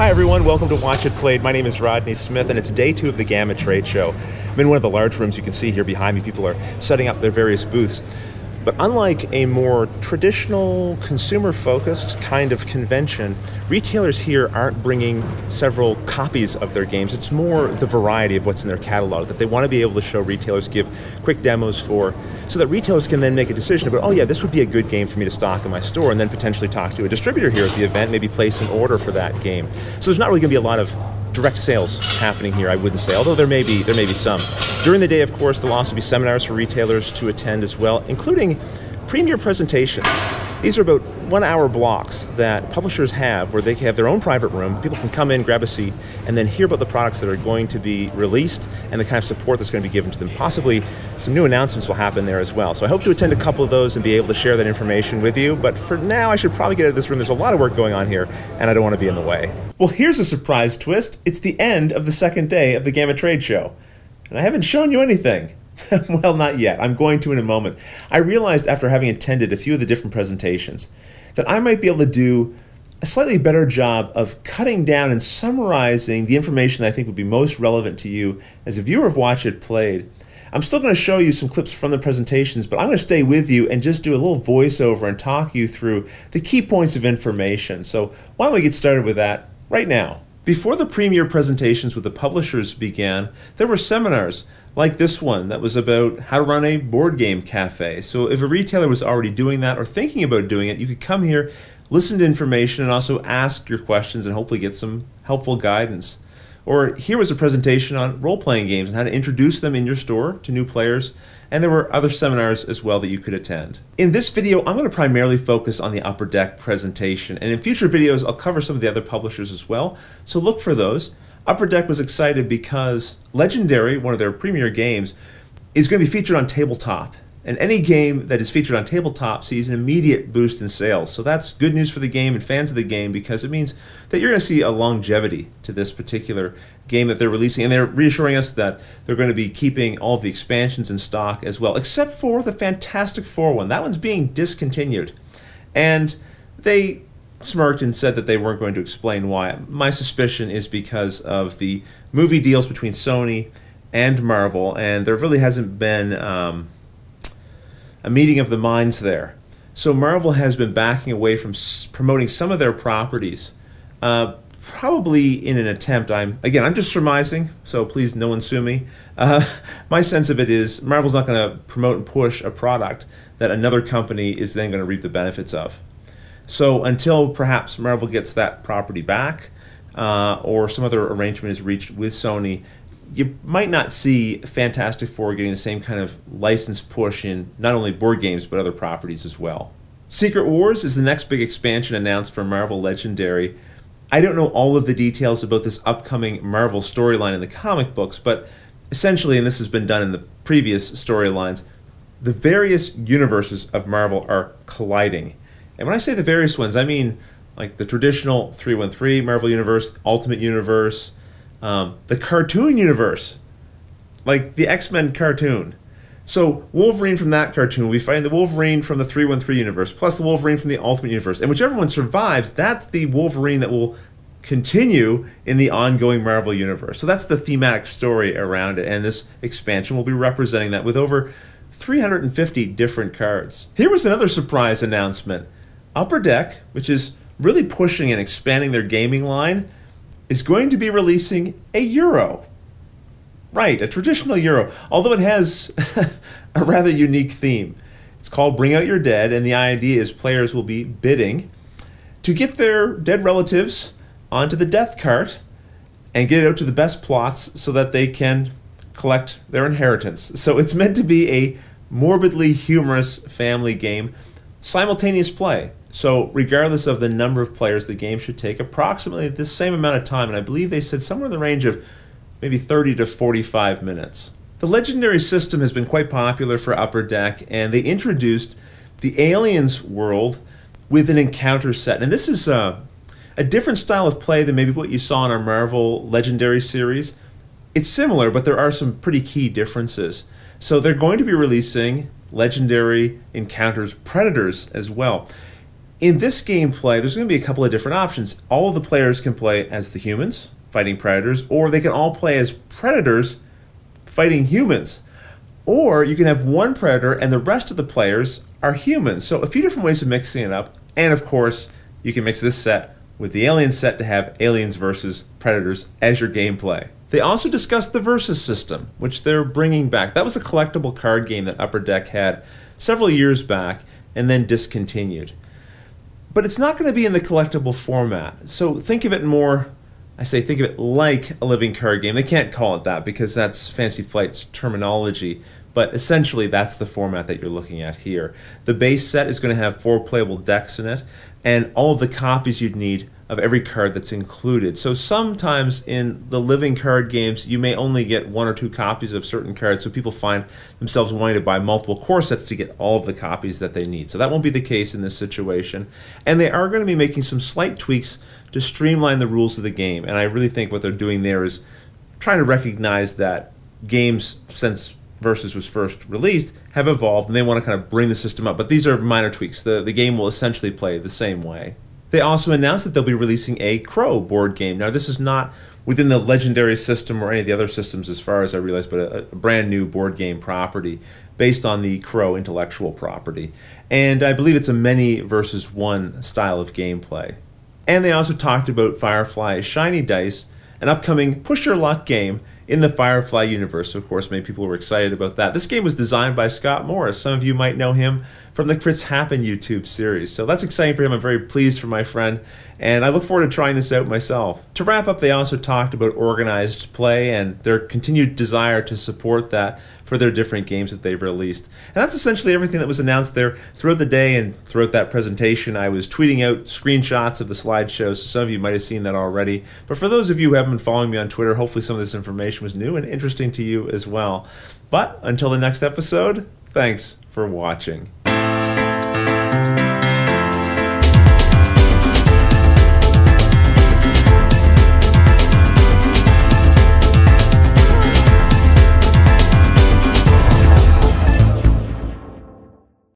Hi everyone, welcome to Watch It Played. My name is Rodney Smith and it's day 2 of the GAMA trade show. I'm in one of the large rooms you can see here behind me. People are setting up their various booths. But unlike a more traditional, consumer-focused kind of convention, retailers here aren't bringing several copies of their games. It's more the variety of what's in their catalog that they want to be able to show retailers, give quick demos for, so that retailers can then make a decision about, oh yeah, this would be a good game for me to stock in my store, and then potentially talk to a distributor here at the event, maybe place an order for that game. So there's not really going to be a lot of direct sales happening here, I wouldn't say, although there may be some. During the day, of course, there'll also be seminars for retailers to attend as well, including premier presentations. These are about 1-hour blocks that publishers have where they can have their own private room. People can come in, grab a seat, and then hear about the products that are going to be released and the kind of support that's going to be given to them. Possibly some new announcements will happen there as well. So I hope to attend a couple of those and be able to share that information with you. But for now, I should probably get out of this room. There's a lot of work going on here, and I don't want to be in the way. Well, here's a surprise twist. It's the end of the second day of the GAMA trade show, and I haven't shown you anything. Well, not yet. I'm going to in a moment. I realized after having attended a few of the different presentations that I might be able to do a slightly better job of cutting down and summarizing the information that I think would be most relevant to you as a viewer of Watch It Played. I'm still going to show you some clips from the presentations, but I'm going to stay with you and just do a little voiceover and talk you through the key points of information. So why don't we get started with that right now? Before the premier presentations with the publishers began, there were seminars like this one that was about how to run a board game cafe. So if a retailer was already doing that or thinking about doing it, you could come here, listen to information, and also ask your questions and hopefully get some helpful guidance. Or here was a presentation on role-playing games and how to introduce them in your store to new players. And there were other seminars as well that you could attend. In this video, I'm going to primarily focus on the Upper Deck presentation. And in future videos, I'll cover some of the other publishers as well. So look for those. Upper Deck was excited because Legendary, one of their premier games, is going to be featured on tabletop. And any game that is featured on tabletop sees an immediate boost in sales. So that's good news for the game and fans of the game, because it means that you're going to see a longevity to this particular game that they're releasing. And they're reassuring us that they're going to be keeping all of the expansions in stock as well, except for the Fantastic Four one. That one's being discontinued. And they smirked and said that they weren't going to explain why. My suspicion is because of the movie deals between Sony and Marvel, and there really hasn't been a meeting of the minds there. So Marvel has been backing away from promoting some of their properties, probably in an attempt, I'm just surmising, so please no one sue me. My sense of it is Marvel's not going to promote and push a product that another company is then going to reap the benefits of. So until perhaps Marvel gets that property back, or some other arrangement is reached with Sony, you might not see Fantastic Four getting the same kind of license push in not only board games but other properties as well. Secret Wars is the next big expansion announced for Marvel Legendary. I don't know all of the details about this upcoming Marvel storyline in the comic books, but essentially, and this has been done in the previous storylines, the various universes of Marvel are colliding. And when I say the various ones, I mean like the traditional 313 Marvel Universe, Ultimate Universe, the cartoon universe, like the X-Men cartoon. So Wolverine from that cartoon will be fighting the Wolverine from the 313 universe, plus the Wolverine from the Ultimate Universe. And whichever one survives, that's the Wolverine that will continue in the ongoing Marvel Universe. So that's the thematic story around it, and this expansion will be representing that with over 350 different cards. Here was another surprise announcement. Upper Deck, which is really pushing and expanding their gaming line, is going to be releasing a Euro. Right, a traditional Euro, although it has a rather unique theme. It's called Bring Out Your Dead, and the idea is players will be bidding to get their dead relatives onto the death cart and get it out to the best plots so that they can collect their inheritance. So it's meant to be a morbidly humorous family game, simultaneous play. So regardless of the number of players, the game should take approximately the same amount of time, and I believe they said somewhere in the range of maybe 30 to 45 minutes. The Legendary system has been quite popular for Upper Deck, and they introduced the Aliens world with an encounter set. And this is a different style of play than maybe what you saw in our Marvel Legendary series. It's similar, but there are some pretty key differences. So they're going to be releasing Legendary Encounters Predators as well. In this gameplay, there's going to be a couple of different options. All of the players can play as the humans, fighting predators, or they can all play as predators, fighting humans. Or you can have one predator and the rest of the players are humans. So a few different ways of mixing it up. And of course, you can mix this set with the alien set to have aliens versus predators as your gameplay. They also discussed the Versus system, which they're bringing back. That was a collectible card game that Upper Deck had several years back and then discontinued. But it's not going to be in the collectible format. So think of it more, think of it like a living card game. They can't call it that because that's Fantasy Flight's terminology. But essentially, that's the format that you're looking at here. The base set is going to have 4 playable decks in it, and all of the copies you'd need of every card that's included. So sometimes in the living card games, you may only get 1 or 2 copies of certain cards, so people find themselves wanting to buy multiple core sets to get all of the copies that they need. So that won't be the case in this situation. And they are going to be making some slight tweaks to streamline the rules of the game. And I really think what they're doing there is trying to recognize that games, since Versus was first released, have evolved, and they want to kind of bring the system up. But these are minor tweaks. The game will essentially play the same way. They also announced that they'll be releasing a Crow board game. Now, this is not within the Legendary system or any of the other systems as far as I realize, but a brand new board game property based on the Crow intellectual property. And I believe it's a many versus one style of gameplay. And they also talked about Firefly Shiny Dice, an upcoming push your luck game in the Firefly universe. Of course, many people were excited about that. This game was designed by Scott Morris. Some of you might know him from the Crits Happen YouTube series. So that's exciting for him. I'm very pleased for my friend, and I look forward to trying this out myself. To wrap up, they also talked about organized play and their continued desire to support that for their different games that they've released. And that's essentially everything that was announced there throughout the day and throughout that presentation. I was tweeting out screenshots of the slideshows, so some of you might have seen that already. But for those of you who haven't been following me on Twitter, hopefully some of this information was new and interesting to you as well. But until the next episode, thanks for watching.